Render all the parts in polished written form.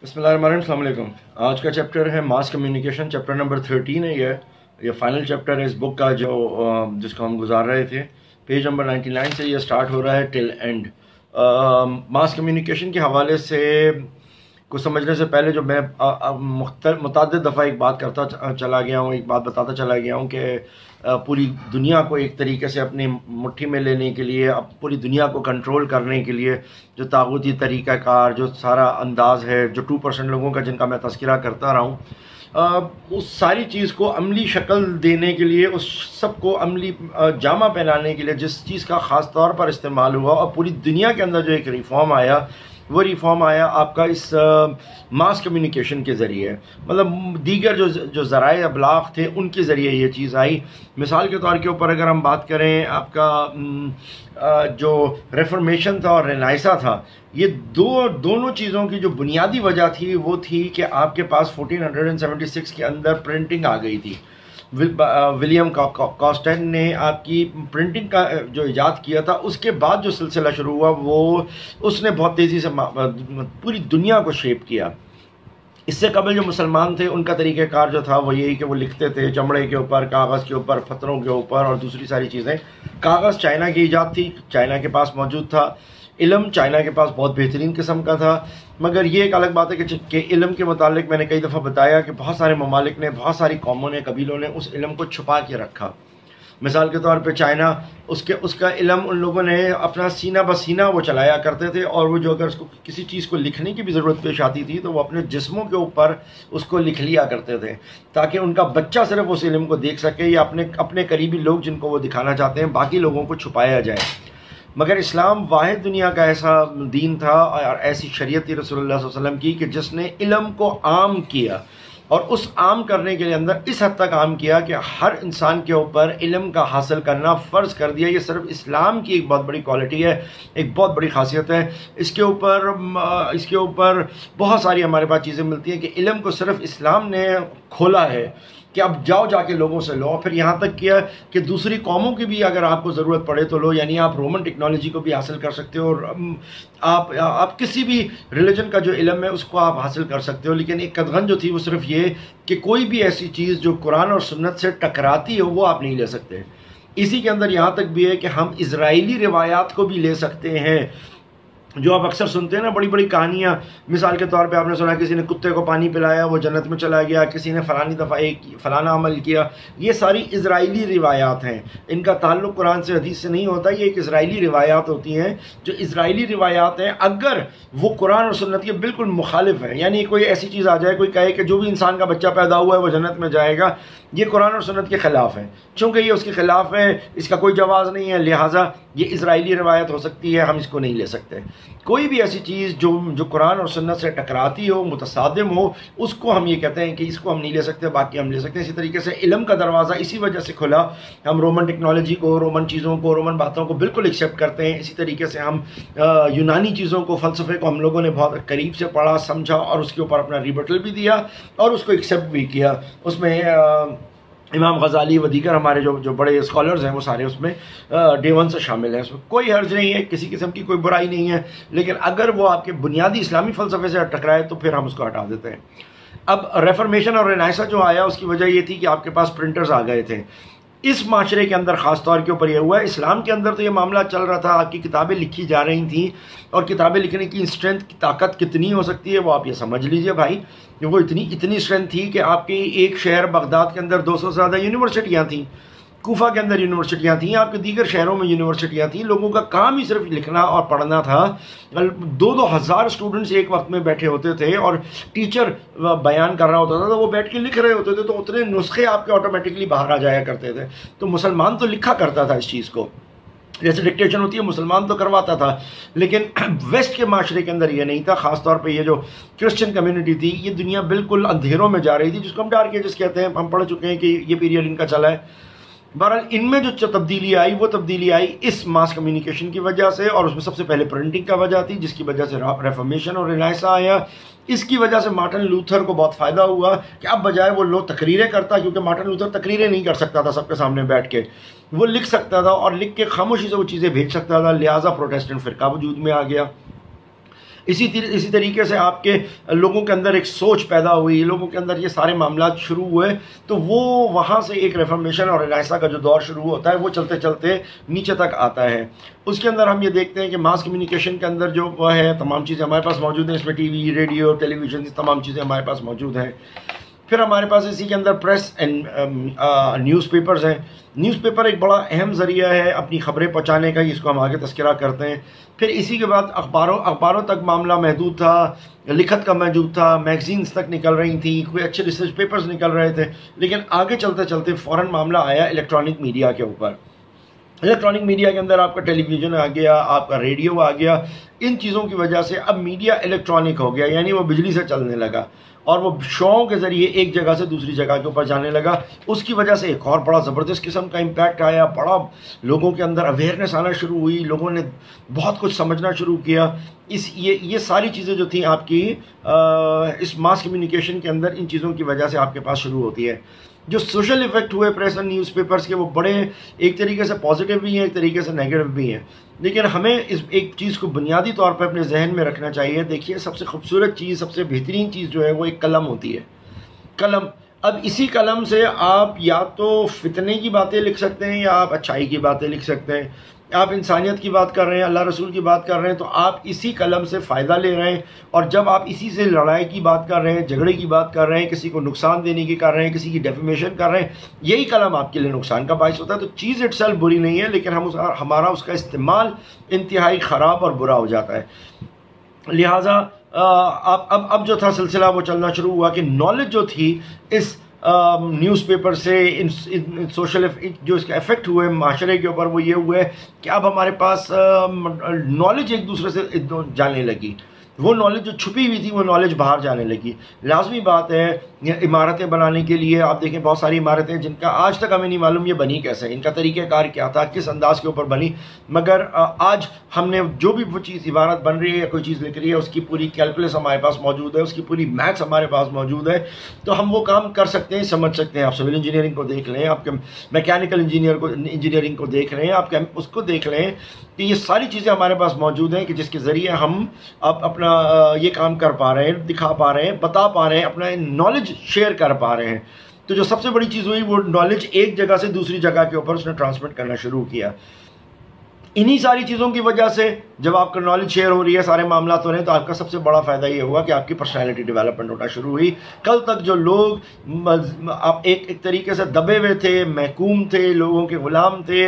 अस्सलाम। आज का चैप्टर है मास कम्युनिकेशन। चैप्टर नंबर 13 है। ये फाइनल चैप्टर है इस बुक का जिसको हम गुजार रहे थे। पेज नंबर 99 से ये स्टार्ट हो रहा है टिल एंड। मास कम्युनिकेशन के हवाले से कुछ समझने से पहले जो मैं मुतअद्दिद दफ़ा एक बात करता चला गया हूँ, एक बात बताता चला गया हूँ कि पूरी दुनिया को एक तरीके से अपनी मुट्ठी में लेने के लिए, अब पूरी दुनिया को कंट्रोल करने के लिए जो तागूती तरीक़ाकार, जो सारा अंदाज़ है, जो 2% लोगों का जिनका मैं तज़किरा करता रहा हूँ, उस सारी चीज़ को अमली शक्ल देने के लिए, उस सब को अमली जामा पहनाने के लिए जिस चीज़ का ख़ास तौर पर इस्तेमाल हुआ और पूरी दुनिया के अंदर जो एक रिफ़ॉर्म आया, वो रिफ़ॉर्म आया आपका इस मास कम्युनिकेशन के ज़रिए। मतलब दीगर जो ज़राए अबलाग़ थे उनके ज़रिए ये चीज़ आई। मिसाल के तौर के ऊपर अगर हम बात करें, आपका जो रेफॉर्मेशन था और रेनाइसा था, ये दोनों चीज़ों की जो बुनियादी वजह थी वो थी कि आपके पास 1476 के अंदर प्रिंटिंग आ गई थी। विलियम कॉस्टेन ने आपकी प्रिंटिंग का जो इजाद किया था, उसके बाद जो सिलसिला शुरू हुआ वो उसने बहुत तेज़ी से पूरी दुनिया को शेप किया। इससे कबल जो मुसलमान थे उनका तरीक़ाकार जो था वो यही कि वो लिखते थे चमड़े के ऊपर, कागज़ के ऊपर, पत्थरों के ऊपर और दूसरी सारी चीज़ें। कागज़ चाइना की इजाद थी, चाइना के पास मौजूद था। इल्म चाइना के पास बहुत बेहतरीन किस्म का था, मगर ये एक अलग बात है कि इल्म के मुतालिक मैंने कई दफ़ा बताया कि बहुत सारे ममालिक ने, बहुत सारी कौमों ने, कबीलों ने उस इल्म को छुपा के रखा। मिसाल के तौर पे चाइना, उसका इल्म उन लोगों ने अपना सीना बसीना वो चलाया करते थे, और वो जो अगर उसको किसी चीज़ को लिखने की भी ज़रूरत पेश आती थी तो वो अपने जिस्मों के ऊपर उसको लिख लिया करते थे, ताकि उनका बच्चा सिर्फ उस इल्म को देख सके, या अपने करीबी लोग जिनको वो दिखाना चाहते हैं, बाकी लोगों को छुपाया जाए। मगर इस्लाम वाहिद दुनिया का ऐसा दीन था और ऐसी शरीयत थी रसूलुल्लाह सल्लल्लाहु अलैहि वसल्लम की कि जिसने इल्म को आम किया, और उस आम करने के लिए अंदर इस हद तक आम किया कि हर इंसान के ऊपर इल्म का हासिल करना फ़र्ज़ कर दिया। ये सिर्फ इस्लाम की एक बहुत बड़ी क्वालिटी है, एक बहुत बड़ी खासियत है। इसके ऊपर बहुत सारी हमारे पास चीज़ें मिलती हैं कि इल्म को सिर्फ इस्लाम ने खोला है कि अब जाओ जाके लोगों से लो। फिर यहाँ तक किया कि दूसरी कौमों की भी अगर आपको ज़रूरत पड़े तो लो, यानी आप रोमन टेक्नोलॉजी को भी हासिल कर सकते हो, और आप किसी भी रिलीजन का जो इल्म है उसको आप हासिल कर सकते हो। लेकिन एक कदगन जो थी वो सिर्फ ये कि कोई भी ऐसी चीज़ जो कुरान और सुन्नत से टकराती हो वो आप नहीं ले सकते। इसी के अंदर यहाँ तक भी है कि हम इजराइली रिवायात को भी ले सकते हैं, जो आप अक्सर सुनते हैं ना, बड़ी बड़ी कहानियाँ। मिसाल के तौर पे आपने सुना किसी ने कुत्ते को पानी पिलाया, वो जन्नत में चला गया, किसी ने फ़लानी दफ़ा एक फ़लाना अमल किया। ये सारी इजराइली रिवायात हैं, इनका ताल्लुक़ कुरान से, हदीस से नहीं होता। ये एक इजराइली रिवायात होती हैं। जो इजराइली रिवायात हैं, अगर वो कुरान और सुन्नत के बिल्कुल मुखालिफ है, यानी कोई ऐसी चीज़ आ जाए, कोई कहे कि जो भी इंसान का बच्चा पैदा हुआ है वो जन्नत में जाएगा, ये कुरान और सुन्नत के ख़िलाफ़ है। चूँकि ये उसके ख़िलाफ़ है, इसका कोई जवाज़ नहीं है, लिहाजा ये इजराइली रिवायत हो सकती है, हम इसको नहीं ले सकते। कोई भी ऐसी चीज़ जो कुरान और सुन्नत से टकराती हो, मुतसादिम हो, उसको हम ये कहते हैं कि इसको हम नहीं ले सकते, बाकी हम ले सकते हैं। इसी तरीके से इल्म का दरवाज़ा इसी वजह से खुला। हम रोमन टेक्नोलॉजी को, रोमन चीज़ों को, रोमन बातों को बिल्कुल एक्सेप्ट करते हैं। इसी तरीके से हम यूनानी चीज़ों को, फ़लसफ़े को हम लोगों ने बहुत करीब से पढ़ा, समझा और उसके ऊपर अपना रिबटल भी दिया और उसको एक्सेप्ट भी किया। उसमें इमाम गज़ाली व दीगर हमारे जो बड़े स्कॉलर्स हैं वो सारे उसमें डे वन से शामिल हैं। उसमें कोई हर्ज नहीं है, किसी किस्म की कोई बुराई नहीं है, लेकिन अगर वो आपके बुनियादी इस्लामी फ़लसफ़े से टकराए तो फिर हम उसको हटा देते हैं। अब रेफॉर्मेशन और रेनाइसा जो आया उसकी वजह ये थी कि आपके पास प्रिंटर्स आ गए थे। इस माशरे के अंदर ख़ास तौर के ऊपर यह हुआ है। इस्लाम के अंदर तो ये मामला चल रहा था, आपकी किताबें लिखी जा रही थी, और किताबें लिखने की स्ट्रेंथ की ताकत कितनी हो सकती है वो आप ये समझ लीजिए भाई। वो इतनी स्ट्रेंथ थी कि आपके एक शहर बगदाद के अंदर 200 से ज़्यादा यूनिवर्सिटियाँ थीं, कूफा के अंदर यूनिवर्सिटियाँ थीं, आपके दीगर शहरों में यूनिवर्सिटियाँ थीं। लोगों का काम ही सिर्फ लिखना और पढ़ना था। 2-2 हज़ार स्टूडेंट्स एक वक्त में बैठे होते थे, और टीचर बयान कर रहा होता था तो वो बैठ के लिख रहे होते थे, तो उतने नुस्खे आपके ऑटोमेटिकली बाहर आ जाया करते थे। तो मुसलमान तो लिखा करता था इस चीज़ को, जैसे डिक्टेशन होती है, मुसलमान तो करवाता था। लेकिन वेस्ट के माशरे के अंदर ये नहीं था। ख़ास तौर पे ये जो क्रिश्चियन कम्युनिटी थी, ये दुनिया बिल्कुल अंधेरों में जा रही थी, जिसको हम डार्क एजेस कहते हैं। हम पढ़ चुके हैं कि ये पीरियड इनका चला है। बहरहाल इनमें जो तब्दीली आई वो तब्दीली आई इस मास कम्युनिकेशन की वजह से, और उसमें सबसे पहले प्रिंटिंग का वजह थी, जिसकी वजह से रेफॉर्मेशन और रिनाइसा आया। इसकी वजह से मार्टिन लूथर को बहुत फ़ायदा हुआ कि अब बजाय वो लोग तकरीरें करता, क्योंकि मार्टिन लूथर तकरीरें नहीं कर सकता था सबके सामने बैठ के, वो लिख सकता था और लिख के खामोशी से वो चीज़ें भेज सकता था, लिहाजा प्रोटेस्टेंट फ़िरका वजूद में आ गया। इसी तरीके से आपके लोगों के अंदर एक सोच पैदा हुई, लोगों के अंदर ये सारे मामला शुरू हुए, तो वो वहाँ से एक रेफॉर्मेशन और रिनाइसा का जो दौर शुरू होता है वो चलते चलते नीचे तक आता है। उसके अंदर हम ये देखते हैं कि मास कम्युनिकेशन के अंदर जो वह है तमाम चीज़ें हमारे पास मौजूद हैं, इसमें टीवी, रेडियो, टेलीविज़न, तमाम चीज़ें हमारे पास मौजूद हैं। फिर हमारे पास इसी के अंदर प्रेस एंड न्यूज़पेपर्स हैं। न्यूज़पेपर एक बड़ा अहम ज़रिया है अपनी ख़बरें पहुँचाने का, इसको हम आगे तस्करा करते हैं। फिर इसी के बाद अखबारों तक मामला महदूद था, लिखत का मौजूद था, मैगजीन्स तक निकल रही थी, कोई अच्छे रिसर्च पेपर्स निकल रहे थे, लेकिन आगे चलते चलते फ़ौरन मामला आया इलेक्ट्रॉनिक मीडिया के ऊपर। इलेक्ट्रॉनिक मीडिया के अंदर आपका टेलीविज़न आ गया, आपका रेडियो आ गया। इन चीज़ों की वजह से अब मीडिया इलेक्ट्रॉनिक हो गया, यानी वो बिजली से चलने लगा और वो शोओं के ज़रिए एक जगह से दूसरी जगह के ऊपर जाने लगा। उसकी वजह से एक और बड़ा ज़बरदस्त किस्म का इम्पैक्ट आया, बड़ा लोगों के अंदर अवेयरनेस आना शुरू हुई, लोगों ने बहुत कुछ समझना शुरू किया। ये सारी चीज़ें जो थी आपकी इस मास कम्युनिकेशन के अंदर इन चीज़ों की वजह से आपके पास शुरू होती है। जो सोशल इफ़ेक्ट हुए प्रेस और न्यूज़पेपर्स के वो बड़े एक तरीके से पॉजिटिव भी हैं, एक तरीके से नेगेटिव भी हैं, लेकिन हमें इस एक चीज़ को बुनियादी तौर पर अपने जहन में रखना चाहिए। देखिए, सबसे खूबसूरत चीज़, सबसे बेहतरीन चीज़ जो है वो एक कलम होती है। कलम, अब इसी कलम से आप या तो फितने की बातें लिख सकते हैं या आप अच्छाई की बातें लिख सकते हैं। आप इंसानियत की बात कर रहे हैं, अल्लाह रसूल की बात कर रहे हैं, तो आप इसी कलम से फ़ायदा ले रहे हैं। और जब आप इसी से लड़ाई की बात कर रहे हैं, झगड़े की बात कर रहे हैं, किसी को नुकसान देने की कर रहे हैं, किसी की डेफेमेशन कर रहे हैं, यही कलम आपके लिए नुकसान का बायस होता है। तो चीज़ इटसेल्फ बुरी नहीं है, लेकिन हमारा उसका इस्तेमाल इंतहाई ख़राब और बुरा हो जाता है। लिहाजा अब जो था सिलसिला वो चलना शुरू हुआ कि नॉलेज जो थी इस न्यूज़पेपर से इन सोशल जो इसका इफेक्ट हुए माशरे के ऊपर वो ये हुए कि अब हमारे पास नॉलेज एक दूसरे से जाने लगी। वो नॉलेज जो छुपी हुई थी वो नॉलेज बाहर जाने लगी। लाजमी बात है, इमारतें बनाने के लिए आप देखें बहुत सारी इमारतें जिनका आज तक हमें नहीं मालूम ये बनी कैसे, इनका तरीक़ेकार क्या था, किस अंदाज के ऊपर बनी, मगर आज हमने जो भी वो चीज़ इमारत बन रही है या कोई चीज़ लिख रही है उसकी पूरी कैलकुलस हमारे पास मौजूद है, उसकी पूरी मैथ्स हमारे पास मौजूद है, तो हम वो काम कर सकते हैं, समझ सकते हैं। आप सिविल इंजीनियरिंग को देख लें, आपके मैकेनिकल इंजीनियरिंग को देख रहे हैं, आप उसको देख लें कि ये सारी चीज़ें हमारे पास मौजूद हैं कि जिसके ज़रिए हम अब अपना ये काम कर पा रहे हैं, दिखा पा रहे हैं, बता पा रहे हैं, अपना नॉलेज शेयर कर पा रहे हैं। तो जो सबसे बड़ी चीज़ हुई वो नॉलेज एक जगह से दूसरी जगह के ऊपर उसने ट्रांसमिट करना शुरू किया। इन्हीं सारी चीज़ों की वजह से जब आपका नॉलेज शेयर हो रही है, सारे मामला हो रहे हैं, तो आपका सबसे बड़ा फ़ायदा ये हुआ कि आपकी पर्सनैलिटी डेवलपमेंट होना शुरू हुई। कल तक जो लोग आप एक तरीके से दबे हुए थे, महकूम थे, लोगों के ग़ुलाम थे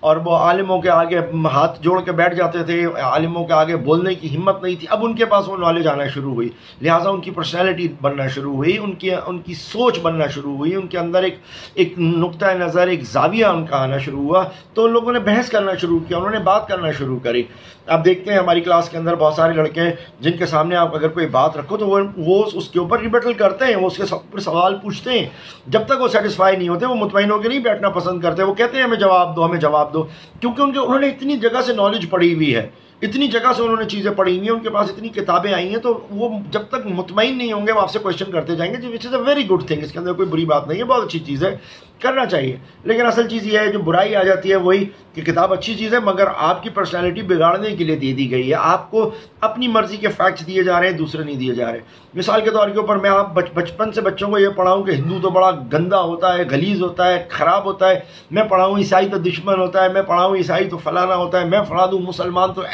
और वो आलिमों के आगे हाथ जोड़ के बैठ जाते थे, आलिमों के आगे बोलने की हिम्मत नहीं थी, अब उनके पास वो नॉलेज आना शुरू हुई। लिहाजा उनकी पर्सनैलिटी बनना शुरू हुई, उनकी सोच बनना शुरू हुई, उनके अंदर एक नुक्ता नज़र, एक जाविया उनका आना शुरू हुआ। तो लोगों ने बहस करना शुरू किया, उन्होंने बात करना शुरू करी। आप देखते हैं हमारी क्लास के अंदर बहुत सारे लड़के हैं जिनके सामने आप अगर कोई बात रखो तो वो उसके ऊपर रिबटल करते हैं, वो उसके ऊपर सवाल पूछते हैं। जब तक वो सेटिस्फाई नहीं होते वो मुतमईन होकर नहीं बैठना पसंद करते, वो कहते हैं हमें जवाब दो, हमें जवाब दो, क्योंकि उन्होंने इतनी जगह से नॉलेज पढ़ी हुई है, इतनी जगह से उन्होंने चीज़ें पढ़ी हुई हैं, उनके पास इतनी किताबें आई हैं, तो वो जब तक मुतमईन नहीं होंगे वो आपसे क्वेश्चन करते जाएंगे, which is a very good thing. इसके अंदर कोई बुरी बात नहीं है, बहुत अच्छी चीज़ है, करना चाहिए। लेकिन असल चीज़ ये है जो बुराई आ जाती है वही कि किताब अच्छी चीज़ है मगर आपकी पर्सनैलिटी बिगाड़ने के लिए दे दी गई है, आपको अपनी मर्जी के फैक्ट्स दिए जा रहे हैं, दूसरे नहीं दिए जा रहे। मिसाल के तौर के ऊपर मैं आप बचपन से बच्चों को ये पढ़ाऊँ कि हिंदू तो बड़ा गंदा होता है, गलीज होता है, ख़राब होता है, मैं पढ़ाऊँ ईसाई तो दुश्मन होता है, मैं पढ़ाऊँ ईसाई तो फलाना होता है, मैं पढ़ा दूँ मुसलमान तो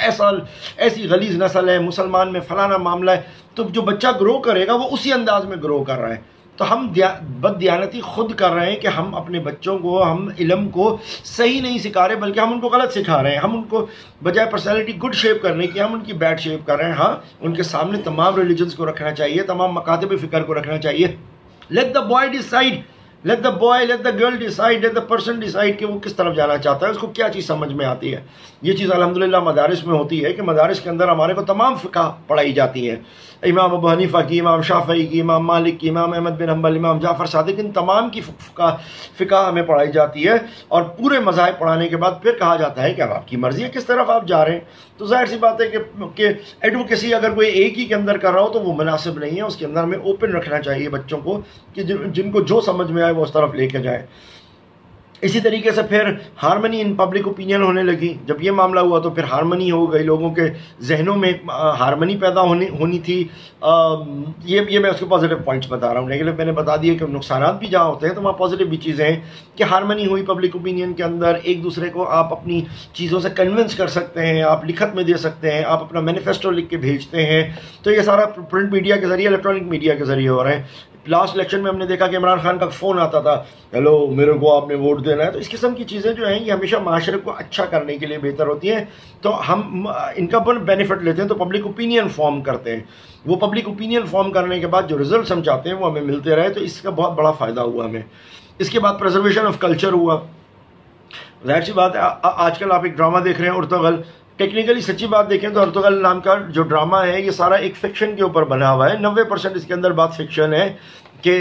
ऐसी गलीज नस्ल है, मुसलमान में फलाना मामला है, तो जो बच्चा ग्रो करेगा वो उसी अंदाज में ग्रो कर रहा है। तो हम बददियानती खुद कर रहे हैं कि हम अपने बच्चों को हम इल्म को सही नहीं सिखा रहे बल्कि हम उनको गलत सिखा रहे हैं। हम उनको बजाय पर्सनैलिटी गुड शेप करने की हम उनकी बैड शेप कर रहे हैं। हाँ, उनके सामने तमाम रिलीजन्स को रखना चाहिए, तमाम मकातब फ़िक्र को रखना चाहिए। Let the boy decide, let the boy, let the girl decide, let the person decide कि वो किस तरफ जाना चाहता है, उसको क्या चीज़ समझ में आती है। ये चीज़ अल्हम्दुलिल्लाह मदारिस में होती है कि मदारिस के अंदर हमारे को तमाम फ़िक़्ह पढ़ाई जाती है, इमाम अबू हनीफ़ा की, इमाम शाफ़ई की, इमाम मालिक की, इमाम अहमद बिन हम्बल, इमाम जाफ़र सादिक, इन तमाम की फ़िक़्ह हमें पढ़ाई जाती है। और पूरे मज़ाहिब पढ़ाने के बाद फिर कहा जाता है कि अब आपकी मर्ज़ी है किस तरफ आप जा रहे हैं। तो ज़ाहिर सी बात है कि एडवोकेसी अगर कोई एक ही के अंदर कर रहा हो तो वो मुनासिब नहीं है। उसके अंदर हमें ओपन रखना चाहिए बच्चों को कि जिनको जो समझ में आए वो उस तरफ लेके जाए। इसी तरीके से फिर हारमनी इन पब्लिक ओपिनियन होने लगी। जब ये मामला हुआ तो फिर हारमनी हो गई, लोगों के जहनों में हारमनी पैदा होनी थी। ये मैं उसके पॉजिटिव पॉइंट्स बता रहा हूँ। नेगेटिव मैंने बता दिए कि नुकसान भी जहाँ होते हैं तो वहाँ पॉजिटिव भी चीज़ें हैं कि हारमनी हुई पब्लिक ओपिनियन के अंदर। एक दूसरे को आप अपनी चीज़ों से कन्विंस कर सकते हैं, आप लिखत में दे सकते हैं, आप अपना मैनिफेस्टो लिख के भेजते हैं। तो ये सारा प्रिंट मीडिया के ज़रिए, इलेक्ट्रॉनिक मीडिया के ज़रिए हो रहे हैं। लास्ट इलेक्शन में हमने देखा कि इमरान खान का फ़ोन आता था, हेलो मेरे को आपने वोट देना है। तो इस किस्म की चीज़ें जो हैं ये हमेशा माशरे को अच्छा करने के लिए बेहतर होती हैं। तो हम इनका बेनिफिट लेते हैं, तो पब्लिक ओपिनियन फॉर्म करते हैं। वो पब्लिक ओपिनियन फॉर्म करने के बाद जो रिजल्ट हम चाहते हैं वो हमें मिलते रहे, तो इसका बहुत बड़ा फ़ायदा हुआ हमें। इसके बाद प्रिजर्वेशन ऑफ कल्चर हुआ। जाहिर सी बात है, आजकल आप एक ड्रामा देख रहे हैं उर्तुगल। टेक्निकली सच्ची बात देखें तो उर्तुगल नाम का जो ड्रामा है ये सारा एक फिक्शन के ऊपर बना हुआ है। 90% इसके अंदर बात फिक्शन है कि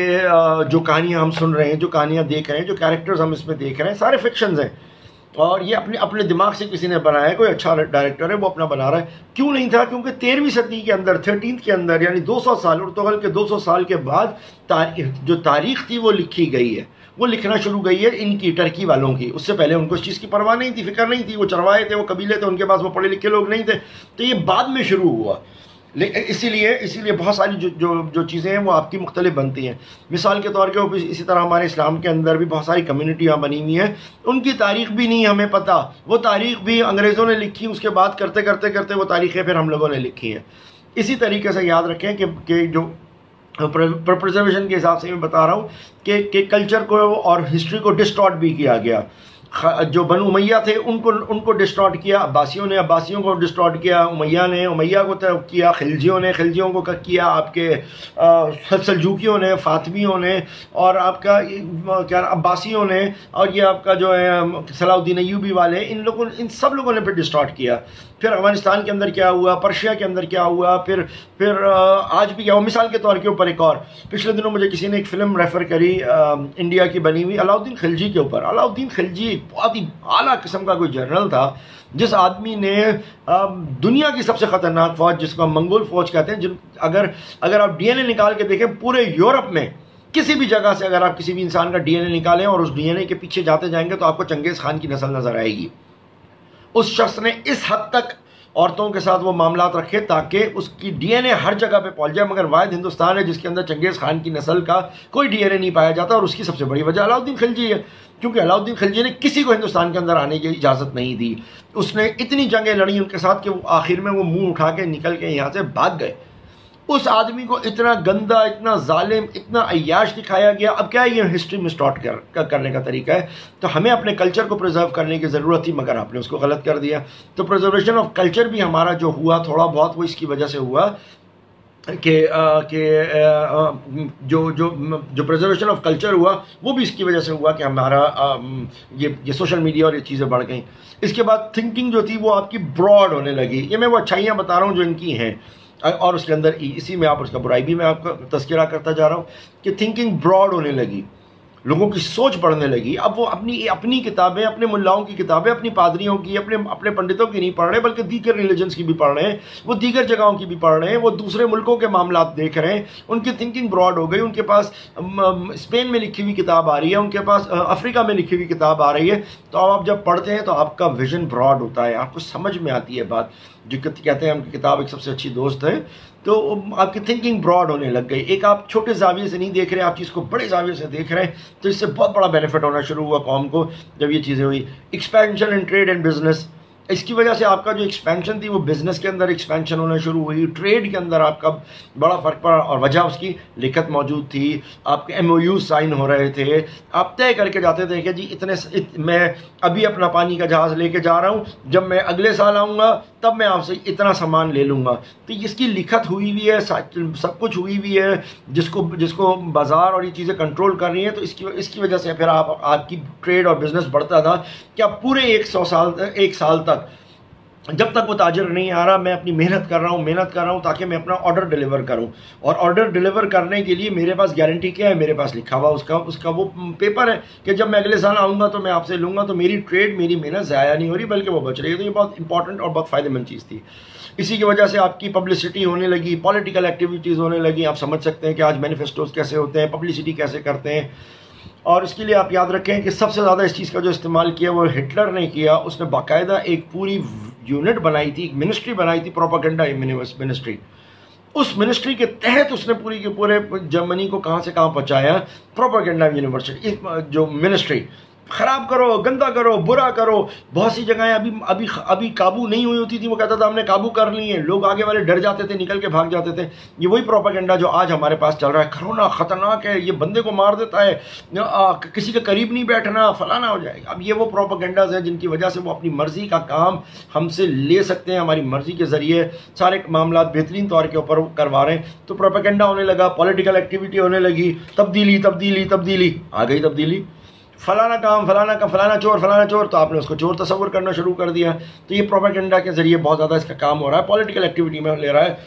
जो कहानियाँ हम सुन रहे हैं, जो कहानियाँ देख रहे हैं, जो कैरेक्टर्स हम इसमें देख रहे हैं, सारे फिक्शंस हैं। और ये अपने दिमाग से किसी ने बनाया है, कोई अच्छा डायरेक्टर है वो अपना बना रहा है। क्यों नहीं था? क्योंकि 13वीं सदी के अंदर, 13th के अंदर, यानी 200 साल, उर्तुगल के 200 साल के बाद जो तारीख थी वो लिखी गई है, वो लिखना शुरू गई है इनकी, टर्की वालों की। उससे पहले उनको इस चीज़ की परवाह नहीं थी, फिक्र नहीं थी। वो चरवाए थे, वो कबीले थे, उनके पास वो पढ़े लिखे लोग नहीं थे। तो ये बाद में शुरू हुआ। इसीलिए बहुत सारी जो चीज़ें हैं वो आपकी मुख्तलिफ बनती हैं। मिसाल के तौर के इसी तरह हमारे इस्लाम के अंदर भी बहुत सारी कम्युनिटियाँ बनी हुई हैं, उनकी तारीख भी नहीं हमें पता। वो तारीख भी अंग्रेज़ों ने लिखी, उसके बाद करते करते करते वो तारीखें फिर हम लोगों ने लिखी हैं। इसी तरीके से याद रखें कि जो प्रिजर्वेशन के हिसाब से मैं बता रहा हूँ कि कल्चर को और हिस्ट्री को डिस्टॉर्ट भी किया गया। जो बनु उमैया थे उनको डिस्टॉर्ट किया, अब्बासियों को डिस्टॉर्ट किया, उमैया को किया, खिलजियों को किया, आपके सल्जूकियों ने, फातमियों ने, और आपका क्या अब्बासियों ने, और ये आपका जो है सलाउद्दीन अय्यूबी वाले, इन सब लोगों ने फिर डिस्टॉर्ट किया। फिर अफगानिस्तान के अंदर क्या हुआ, पर्शिया के अंदर क्या हुआ, फिर आज भी क्या हुआ। मिसाल के तौर के ऊपर एक और, पिछले दिनों मुझे किसी ने एक फ़िल्म रेफ़र करी इंडिया की बनी हुई अलाउद्दीन खिलजी के ऊपर। अलाउद्दीन खिलजी बहुत ही आला किस्म का कोई जनरल था, जिस आदमी ने दुनिया की सबसे ख़तरनाक फ़ौज, जिसको हम मंगोल फ़ौज कहते हैं, अगर आप DNA निकाल के देखें, पूरे यूरोप में किसी भी जगह से अगर आप किसी भी इंसान का DNA निकालें और उस DNA के पीछे जाते जाएंगे तो आपको चंगेज़ खान की नस्ल नज़र आएगी। उस शख्स ने इस हद तक औरतों के साथ वो मामलात रखे ताकि उसकी DNA हर जगह पे पहुंच जाए, मगर वाहिद हिंदुस्तान है जिसके अंदर चंगेज़ खान की नस्ल का कोई DNA नहीं पाया जाता। और उसकी सबसे बड़ी वजह अलाउद्दीन खिलजी है, क्योंकि अलाउद्दीन खिलजी ने किसी को हिंदुस्तान के अंदर आने की इजाज़त नहीं दी। उसने इतनी जंगें लड़ी उनके साथ कि वो आखिर में वो मुँह उठा के निकल के यहाँ से भाग गए। उस आदमी को इतना गंदा, इतना जालिम, इतना अय्याश दिखाया गया। अब क्या ये हिस्ट्री में स्टार्ट करने का तरीका है? तो हमें अपने कल्चर को प्रिजर्व करने की ज़रूरत थी, मगर आपने उसको गलत कर दिया। तो प्रिजर्वेशन ऑफ कल्चर भी हमारा जो हुआ थोड़ा बहुत, वो इसकी वजह से हुआ कि जो प्रिजर्वेशन ऑफ कल्चर हुआ वो भी इसकी वजह से हुआ कि हमारा ये सोशल मीडिया और ये चीज़ें बढ़ गई। इसके बाद थिंकिंग जो थी वो आपकी ब्रॉड होने लगी। ये मैं वो अच्छाइयाँ बता रहा हूँ जो इनकी हैं, और उसके अंदर इसी में आप उसका बुराई भी मैं आपका तज़किरा करता जा रहा हूँ कि थिंकिंग ब्रॉड होने लगी, लोगों की सोच बढ़ने लगी। अब वो अपनी किताबें, अपने मुल्लाओं की किताबें, अपनी पादरियों की, अपने पंडितों की नहीं पढ़ रहे, बल्कि दीगर रिलीजन्स की भी पढ़ रहे हैं, वो दीगर जगहों की भी पढ़ रहे हैं, वो दूसरे मुल्कों के मामलात देख रहे हैं। उनकी थिंकिंग ब्रॉड हो गई। उनके पास स्पेन में लिखी हुई किताब आ रही है, उनके पास अफ्रीका में लिखी हुई किताब आ रही है। तो आप जब पढ़ते हैं तो आपका विजन ब्रॉड होता है, आपको समझ में आती है बात। जो कहते हैं उनकी किताब एक सबसे अच्छी दोस्त है, तो आपकी थिंकिंग ब्रॉड होने लग गई। एक आप छोटे जाविये से नहीं देख रहे, आप चीज़ को बड़े जाविये से देख रहे हैं। तो इससे बहुत बड़ा बेनिफिट होना शुरू हुआ कौम को जब ये चीज़ें हुई। Expansion in trade and business, इसकी वजह से आपका जो एक्सपेंशन थी वो बिज़नेस के अंदर एक्सपेंशन होना शुरू हुई, ट्रेड के अंदर आपका बड़ा फ़र्क पड़ा। और वजह उसकी लिखत मौजूद थी, आपके MOU साइन हो रहे थे, आप तय करके जाते थे कि जी मैं अभी अपना पानी का जहाज़ लेके जा रहा हूँ, जब मैं अगले साल आऊँगा तब मैं आपसे इतना सामान ले लूँगा। तो इसकी लिखत हुई हुई है, सब कुछ हुई हुई है, जिसको बाज़ार और ये चीज़ें कंट्रोल कर रही हैं। तो इसकी वजह से फिर आपकी ट्रेड और बिज़नेस बढ़ता था कि आप पूरे एक साल तक, जब तक वो ताजर नहीं आ रहा, मैं अपनी मेहनत कर रहा हूँ ताकि मैं अपना ऑर्डर डिलीवर करूँ। और ऑर्डर डिलीवर करने के लिए मेरे पास गारंटी क्या है? मेरे पास लिखा हुआ उसका वो पेपर है कि जब मैं अगले साल आऊँगा तो मैं आपसे लूँगा, तो मेरी ट्रेड, मेरी मेहनत ज़ाया नहीं हो रही बल्कि वो बच रही है। तो ये बहुत इंपॉर्टेंट और बहुत फ़ायदेमंद चीज़ थी। इसी की वजह से आपकी पब्लिसिटी होने लगी, पॉलिटिकल एक्टिविटीज़ होने लगी। आप समझ सकते हैं कि आज मैनिफेस्टोज कैसे होते हैं, पब्लिसिटी कैसे करते हैं। और इसके लिए आप याद रखें कि सबसे ज़्यादा इस चीज़ का जो इस्तेमाल किया वो हिटलर ने किया। उसने बाकायदा एक पूरी यूनिट बनाई थी, एक मिनिस्ट्री बनाई थी, प्रोपेगेंडा मिनिस्ट्री। उस मिनिस्ट्री के तहत उसने पूरी के पूरे जर्मनी को कहाँ से कहाँ पहुँचाया। प्रोपेगेंडा यूनिवर्सिटी जो मिनिस्ट्री, ख़राब करो, गंदा करो, बुरा करो। बहुत सी जगहें अभी अभी अभी काबू नहीं हुई होती थी, वो कहता था हमने काबू कर ली है, लोग आगे वाले डर जाते थे, निकल के भाग जाते थे। ये वही प्रोपेगेंडा जो आज हमारे पास चल रहा है, कोरोना ख़तरनाक है, ये बंदे को मार देता है, किसी के करीब नहीं बैठना, फलाना हो जाएगा। अब ये वो प्रोपेगेंडाज हैं जिनकी वजह से वो अपनी मर्ज़ी का काम हमसे ले सकते हैं, हमारी मर्ज़ी के ज़रिए सारे मामला बेहतरीन तौर के ऊपर करवा रहे हैं। तो प्रोपेगेंडा होने लगा, पॉलिटिकल एक्टिविटी होने लगी, तब्दीली तब्दीली तब्दीली, आ गई तब्दीली। फलाना काम, फलाना का फलाना चोर, तो आपने उसको चोर तस्वुर करना शुरू कर दिया। तो ये प्रोपेगेंडा के ज़रिए बहुत ज़्यादा इसका काम हो रहा है, पॉलिटिकल एक्टिविटी में ले रहा है।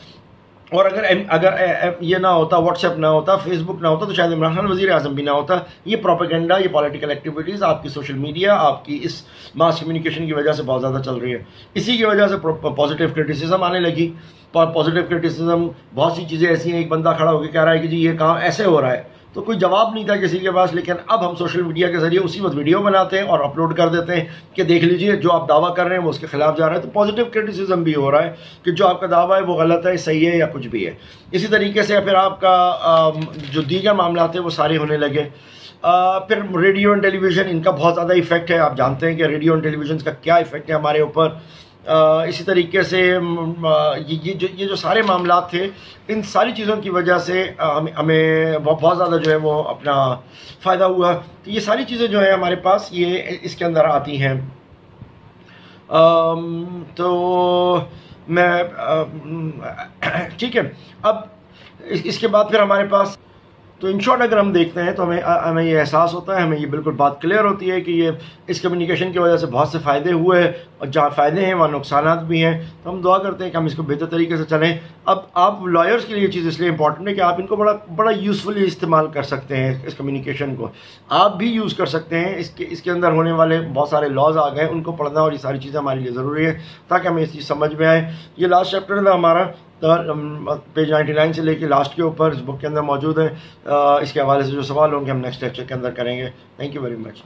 और अगर ये ना होता, व्हाट्सएप ना होता, फेसबुक ना होता, तो शायद इमरान खान वज़ीर आज़म भी ना होता। ये प्रोपेगेंडा, ये पॉलिटिकल एक्टिविटीज़ आपकी सोशल मीडिया, आपकी इस मास कम्युनिकेशन की वजह से बहुत ज़्यादा चल रही है। इसी की वजह से पॉजिटिव क्रिटिसिज्म आने लगी। पॉजिटिव क्रिटिसिज्म, बहुत सी चीज़ें ऐसी हैं, एक बंदा खड़ा होकर कह रहा है कि जी ये काम ऐसे हो रहा है, तो कोई जवाब नहीं था किसी के पास। लेकिन अब हम सोशल मीडिया के जरिए उसी वक्त वीडियो बनाते हैं और अपलोड कर देते हैं कि देख लीजिए जो आप दावा कर रहे हैं वो उसके खिलाफ जा रहा है। तो पॉजिटिव क्रिटिसिज्म भी हो रहा है कि जो आपका दावा है वो गलत है, सही है या कुछ भी है। इसी तरीके से फिर आपका जो दीगर मामला थे वो सारे होने लगे। फिर रेडियो एंड टेलीविज़न, इनका बहुत ज़्यादा इफेक्ट है। आप जानते हैं कि रेडियो एंड टेलीविज़न का क्या इफेक्ट है हमारे ऊपर। इसी तरीके से ये जो सारे मामला थे, इन सारी चीज़ों की वजह से हमें बहुत ज़्यादा जो है वो अपना फ़ायदा हुआ। तो ये सारी चीज़ें जो है हमारे पास ये इसके अंदर आती हैं। तो मैं ठीक है, अब इसके बाद फिर हमारे पास, तो इन शॉर्ट अगर हम देखते हैं तो हमें ये एहसास होता है, हमें ये बिल्कुल बात क्लियर होती है कि ये इस कम्युनिकेशन की वजह से बहुत से फ़ायदे हुए हैं, और जहाँ फ़ायदे हैं वहाँ नुकसानात भी हैं। तो हम दुआ करते हैं कि हम इसको बेहतर तरीके से चलें। अब आप लॉयर्स के लिए ये चीज़ इसलिए इंपॉर्टेंट है कि आप इनको बड़ा यूज़फुली इस्तेमाल कर सकते हैं। इस कम्युनिकेशन को आप भी यूज़ कर सकते हैं। इसके अंदर होने वाले बहुत सारे लॉज आ गए, उनको पढ़ना और ये सारी चीज़ें हमारे लिए ज़रूरी है ताकि हमें इस चीज़ समझ में आए। ये लास्ट चैप्टर था हमारा, पेज 99 से लेके लास्ट के ऊपर इस बुक के अंदर मौजूद है। इसके हवाले से जो सवाल होंगे हम नेक्स्ट लेक्चर के अंदर करेंगे। Thank you very much.